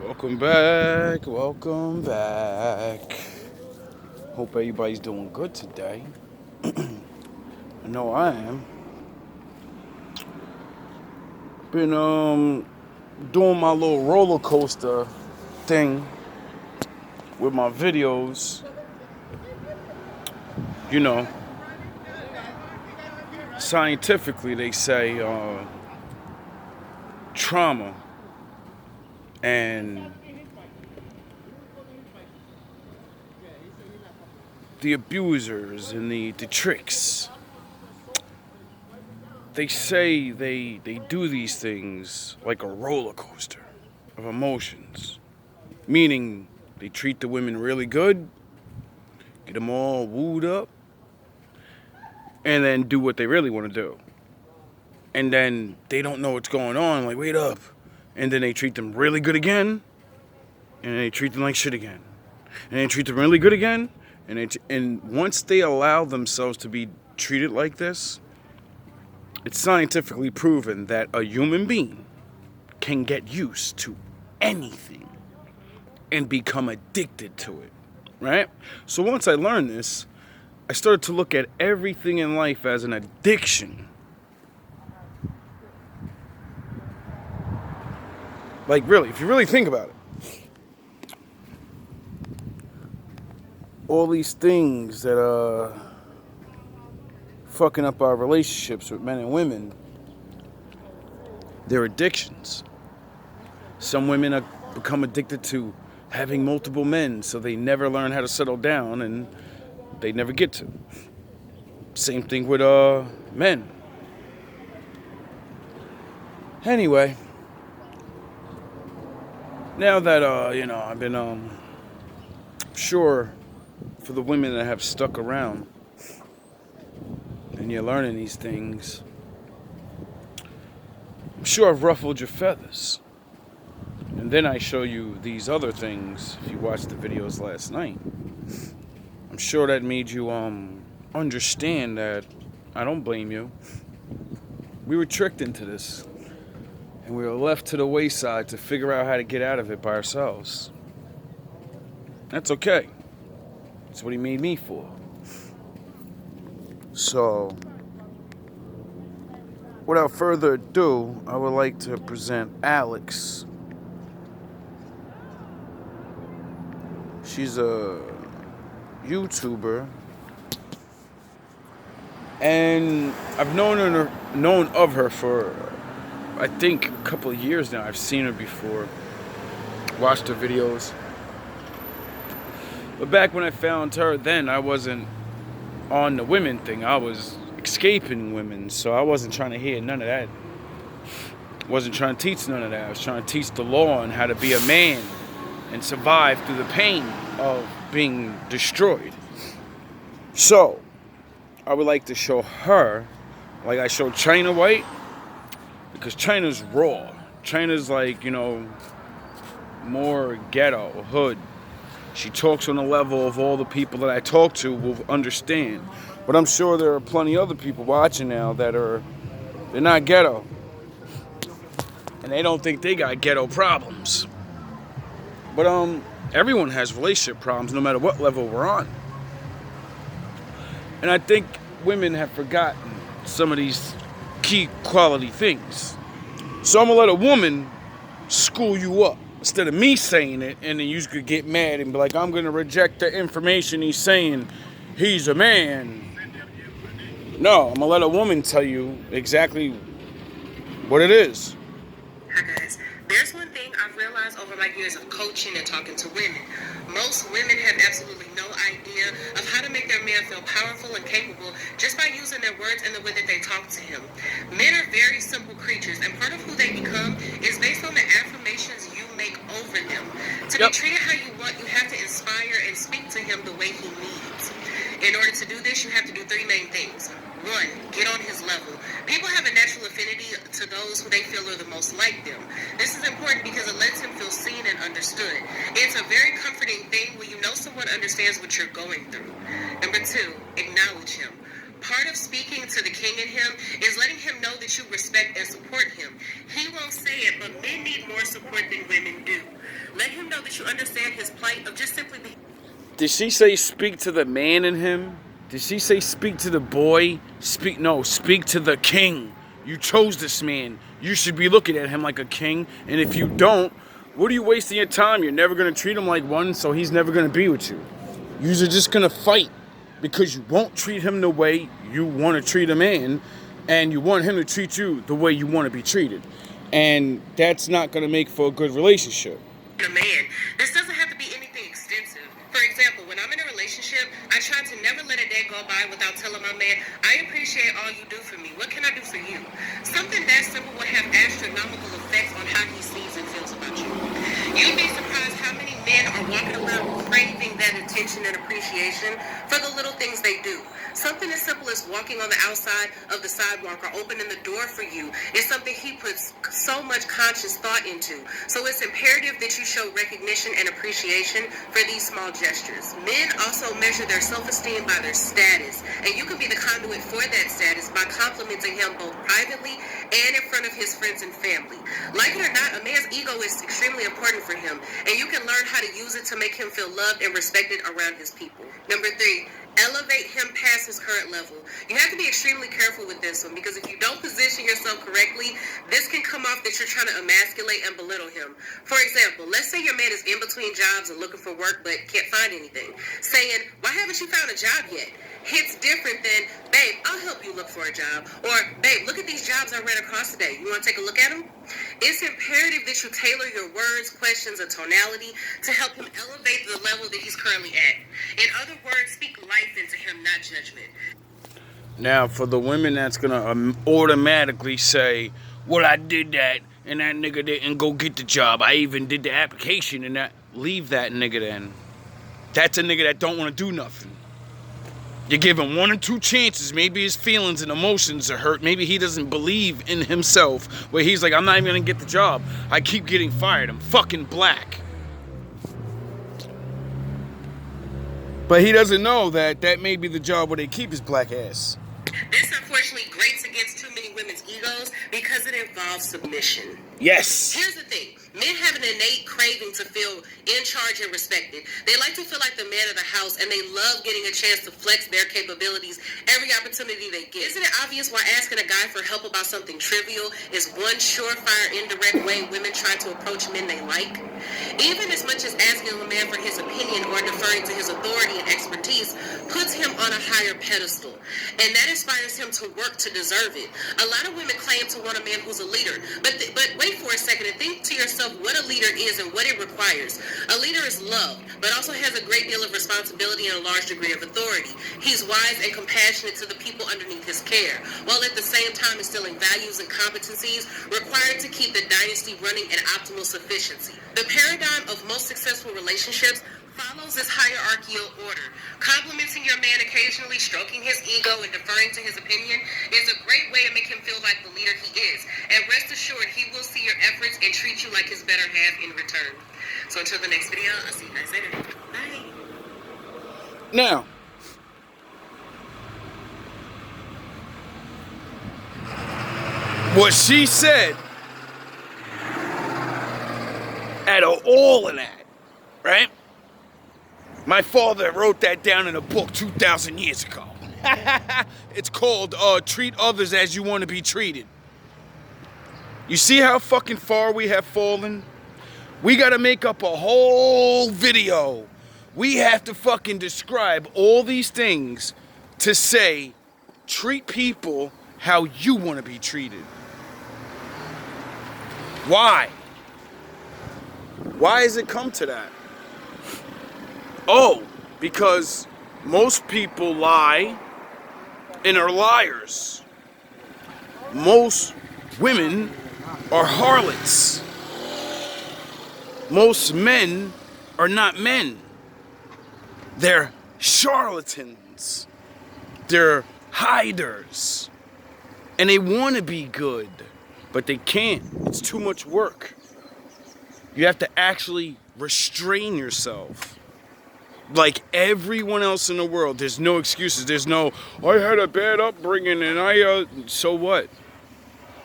Welcome back. Welcome back. Hope everybody's doing good today. I know I am. Been doing my little roller coaster thing with my videos. You know, scientifically they say trauma and the abusers and the tricks. They say they do these things like a roller coaster of emotions. Meaning they treat the women really good, get them all wooed up, and then do what they really want to do. And then they don't know what's going on, like, wait up. And then they treat them really good again, and they treat them like shit again. And they treat them really good again, and once they allow themselves to be treated like this, it's scientifically proven that a human being can get used to anything and become addicted to it, right? So once I learned this, I started to look at everything in life as an addiction. Like, really, if you really think about it, all these things that are fucking up our relationships with men and women, they're addictions. Some women have become addicted to having multiple men, so they never learn how to settle down, and they never get to. Same thing with men. Anyway, now that I've been sure for the women that have stuck around and you're learning these things, I'm sure I've ruffled your feathers. And then I show you these other things if you watched the videos last night. I'm sure that made you understand that I don't blame you. We were tricked into this, and we were left to the wayside to figure out how to get out of it by ourselves. That's okay. That's what he made me for. So, without further ado, I would like to present Alex. She's a YouTuber, and I've known of her for, I think, a couple of years now. I've seen her before, watched her videos. But back when I found her, then I wasn't on the women thing. I was escaping women, so I wasn't trying to hear none of that. Wasn't trying to teach none of that. I was trying to teach the law on how to be a man and survive through the pain of being destroyed. So, I would like to show her, like I showed China White, because China's raw. China's like, more ghetto, hood. She talks on the level of all the people that I talk to will understand. But I'm sure there are plenty other people watching now that they're not ghetto. And they don't think they got ghetto problems. But everyone has relationship problems no matter what level we're on. And I think women have forgotten some of these key quality things. So I'm gonna let a woman school you up instead of me saying it, and then you could get mad and be like, I'm gonna reject the information he's saying. He's a man. No, I'm gonna let a woman tell you exactly what it is. Hi guys. There's one thing I've realized over my years of coaching and talking to women. Most women have absolutely no idea of how to make their man feel powerful and capable just by using their words and the way that they talk to him. Men are very simple creatures, and part of who they become is based on the affirmations you make over them. To be treated how you want, you have to inspire and speak to him the way he needs. In order to do this, you have to do three main things. One, get on his level. People have a natural affinity to those who they feel are the most like them. This is important because it lets him feel seen and understood. It's a very comforting thing when you know someone understands what you're going through. Number two, acknowledge him. Part of speaking to the king in him is letting him know that you respect and support him. He won't say it, but men need more support than women do. Let him know that you understand his plight of just simply being. Did she say speak to the man in him? Did she say speak to the boy? Speak to the king. You chose this man. You should be looking at him like a king. And if you don't, what are you wasting your time? You're never going to treat him like one, so he's never going to be with you. You're just going to fight because you won't treat him the way you want to treat a man, and you want him to treat you the way you want to be treated. And that's not going to make for a good relationship. A man. This doesn't have to be anything extensive. For example, when I'm in a relationship, I try to never let a day go by without telling my man, I appreciate all you do for me. What can I do for you? Something that simple will have astronomical effects on how he sees and feels about you. You'd be surprised how many men are walking around craving that attention and appreciation for the little things they do. Something as simple as walking on the outside of the sidewalk or opening the door for you is something he puts so much conscious thought into. So it's imperative that you show recognition and appreciation for these small gestures. Men also measure their self-esteem by their status, and you can be the conduit for that status by complimenting him both privately and in front of his friends and family. Like it or not, a man's ego is extremely important for him, and you can learn how to use it to make him feel loved and respected around his people. Number 3, elevate him past his current level. You have to be extremely careful with this one, because if you don't position yourself correctly, this can come off that you're trying to emasculate and belittle him. For example, let's say your man is in between jobs and looking for work but can't find anything. Saying, why haven't you found a job yet? Hits different than, babe, I'll help you look for a job. Or, babe, look at these jobs I ran across today. You want to take a look at them? It's imperative that you tailor your words, questions, and tonality to help him elevate the level that he's currently at. In other words, speak life into him, not judgment. Now, for the women that's going to automatically say, well, I did that, and that nigga didn't go get the job. I even did the application, and that. Leave that nigga then. That's a nigga that don't want to do nothing. You give him 1 or 2 chances. Maybe his feelings and emotions are hurt. Maybe he doesn't believe in himself. Where he's like, I'm not even going to get the job. I keep getting fired. I'm fucking black. But he doesn't know that that may be the job where they keep his black ass. This unfortunately grates against too many women's egos because it involves submission. Yes. Here's the thing. Men have an innate craving to feel in charge and respected. They like to feel like the man of the house, and they love getting a chance to flex their capabilities every opportunity they get. Isn't it obvious why asking a guy for help about something trivial is one surefire indirect way women try to approach men they like? Even as much as asking a man for his opinion or deferring to his authority and expertise puts him on a higher pedestal, and that inspires him to work to deserve it. A lot of women claim to want a man who's a leader, but wait for a second and think to yourself what a leader is and what it requires. A leader is loved, but also has a great deal of responsibility and a large degree of authority. He's wise and compassionate to the people underneath his care, while at the same time instilling values and competencies required to keep the dynasty running at optimal sufficiency. The paradigm of most successful relationships follows this hierarchical order. Complimenting your man occasionally, stroking his ego, and deferring to his opinion is a great way to make him feel like the leader he is. And rest assured, he will see your efforts and treat you like his better half in return. So until the next video, I'll see you guys later. Bye. Now, what she said, out of all of that, right? My father wrote that down in a book 2,000 years ago. It's called Treat Others As You Want to Be Treated. You see how fucking far we have fallen? We gotta make up a whole video. We have to fucking describe all these things to say, treat people how you want to be treated. Why? Why has it come to that? Oh, because most people lie and are liars. Most women are harlots. Most men are not men. They're charlatans. They're hiders. And they want to be good, but they can't. It's too much work. You have to actually restrain yourself. Like everyone else in the world. There's no excuses. There's no, I had a bad upbringing and so what?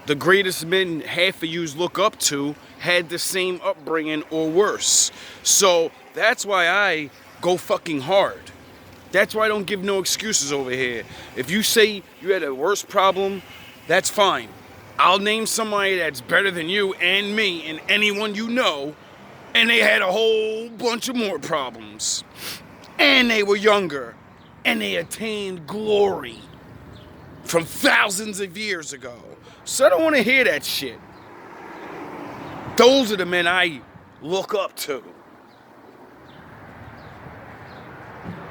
The greatest men half of yous look up to had the same upbringing or worse. So that's why I go fucking hard. That's why I don't give no excuses over here. If you say you had a worse problem, that's fine. I'll name somebody that's better than you and me and anyone you know, and they had a whole bunch of more problems. And they were younger, and they attained glory from thousands of years ago. So I don't want to hear that shit. Those are the men I look up to.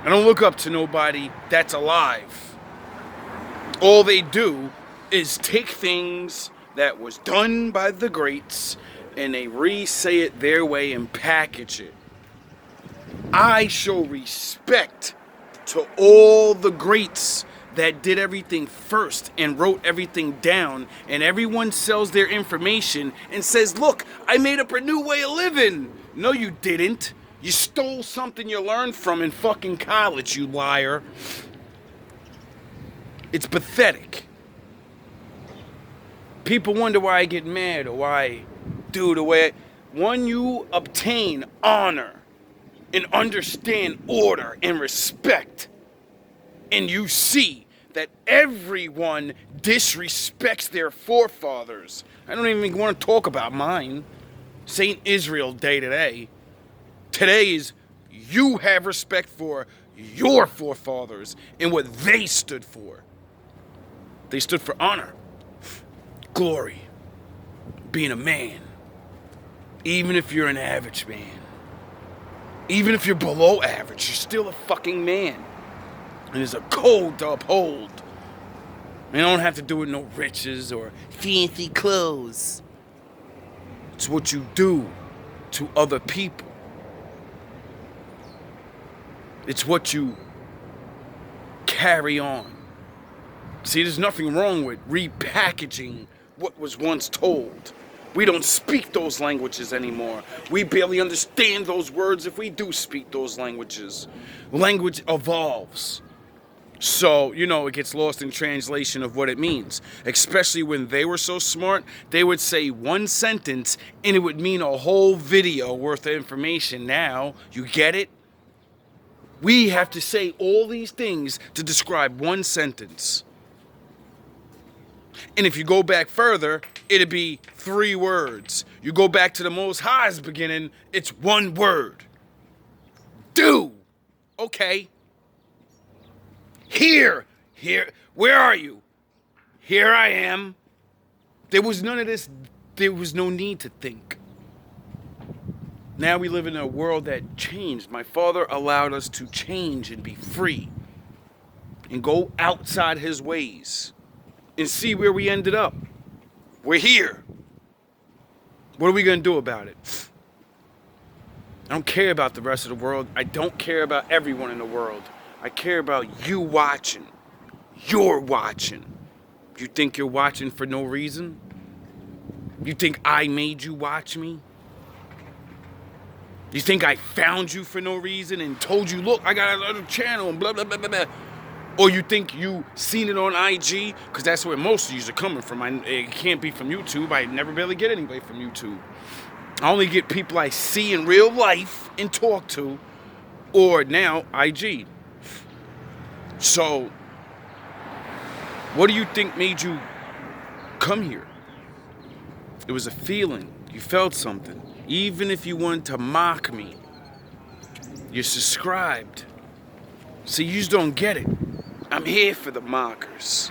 I don't look up to nobody that's alive. All they do is take things that was done by the greats and they re-say it their way and package it. I show respect to all the greats that did everything first and wrote everything down, and everyone sells their information and says, look, I made up a new way of living. No, you didn't. You stole something you learned from in fucking college, you liar. It's pathetic. People wonder why I get mad or why I do the way when you obtain honor and understand order and respect, and you see that everyone disrespects their forefathers. I don't even want to talk about mine. Saint Israel Day today. Today is you have respect for your forefathers and what they stood for. They stood for honor, glory, being a man. Even if you're an average man. Even if you're below average, you're still a fucking man. And there's a code to uphold. You don't have to do with no riches or fancy clothes. It's what you do to other people. It's what you carry on. See, there's nothing wrong with repackaging what was once told. We don't speak those languages anymore. We barely understand those words if we do speak those languages. Language evolves. So, it gets lost in translation of what it means. Especially when they were so smart, they would say one sentence and it would mean a whole video worth of information. Now, you get it? We have to say all these things to describe one sentence. And if you go back further, it'd be 3 words. You go back to the Most High's beginning, it's 1 word. Do. Okay. Here, where are you? Here I am. There was none of this, there was no need to think. Now we live in a world that changed. My father allowed us to change and be free and go outside his ways and see where we ended up. We're here. What are we going to do about it? I don't care about the rest of the world. I don't care about everyone in the world. I care about you watching. You're watching. You think you're watching for no reason? You think I made you watch me? You think I found you for no reason and told you, look, I got another channel and blah, blah, blah, blah, blah. Or you think you seen it on IG? Because that's where most of you are coming from. It can't be from YouTube. I never really get anybody from YouTube. I only get people I see in real life and talk to. Or now, IG. So, what do you think made you come here? It was a feeling. You felt something. Even if you wanted to mock me, you're subscribed. See, you just don't get it. I'm here for the mockers.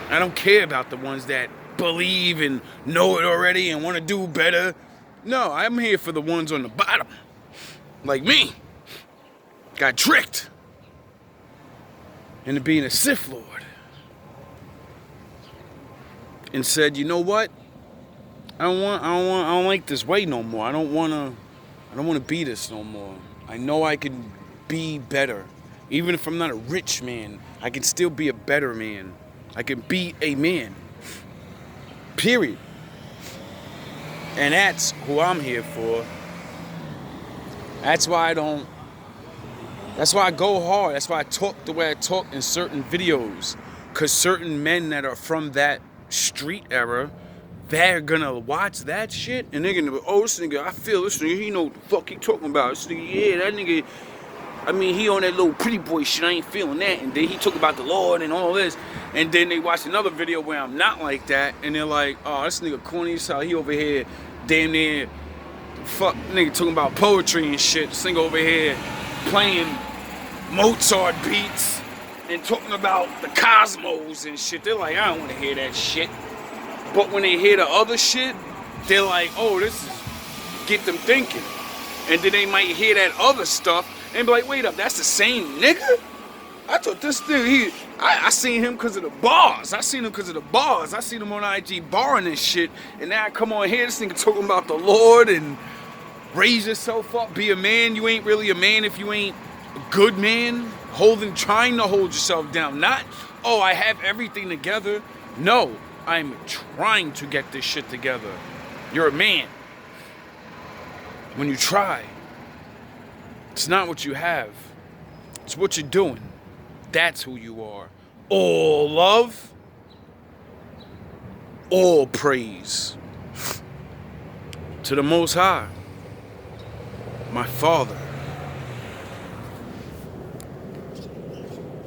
I don't care about the ones that believe and know it already and want to do better. No, I'm here for the ones on the bottom. Like me. Got tricked into being a Sith Lord. And said, you know what? I don't like this way no more. I don't wanna be this no more. I know I can be better. Even if I'm not a rich man, I can still be a better man. I can be a man. Period. And that's who I'm here for. That's why I don't That's why I go hard. That's why I talk the way I talk in certain videos. Because certain men that are from that street era, they're gonna watch that shit and they're gonna be, oh, this nigga, I feel this nigga, he know what the fuck he talking about. This nigga, yeah, that nigga, I mean, he on that little pretty boy shit, I ain't feeling that. And then he talk about the Lord and all this. And then they watch another video where I'm not like that. And they're like, oh, this nigga corny as hell. He over here damn near, fuck, nigga talking about poetry and shit. This nigga over here playing Mozart beats and talking about the cosmos and shit. They're like, I don't want to hear that shit. But when they hear the other shit, they're like, oh, this is get them thinking. And then they might hear that other stuff and be like, wait up, that's the same nigga? I thought this nigga, I seen him because of the bars. I seen him on IG barring and shit. And now I come on here, this nigga talking about the Lord and raise yourself up, be a man. You ain't really a man if you ain't a good man. Trying to hold yourself down. Not, oh, I have everything together. No, I'm trying to get this shit together. You're a man. When you try, it's not what you have. It's what you're doing. That's who you are. All love, all praise to the Most High, my Father.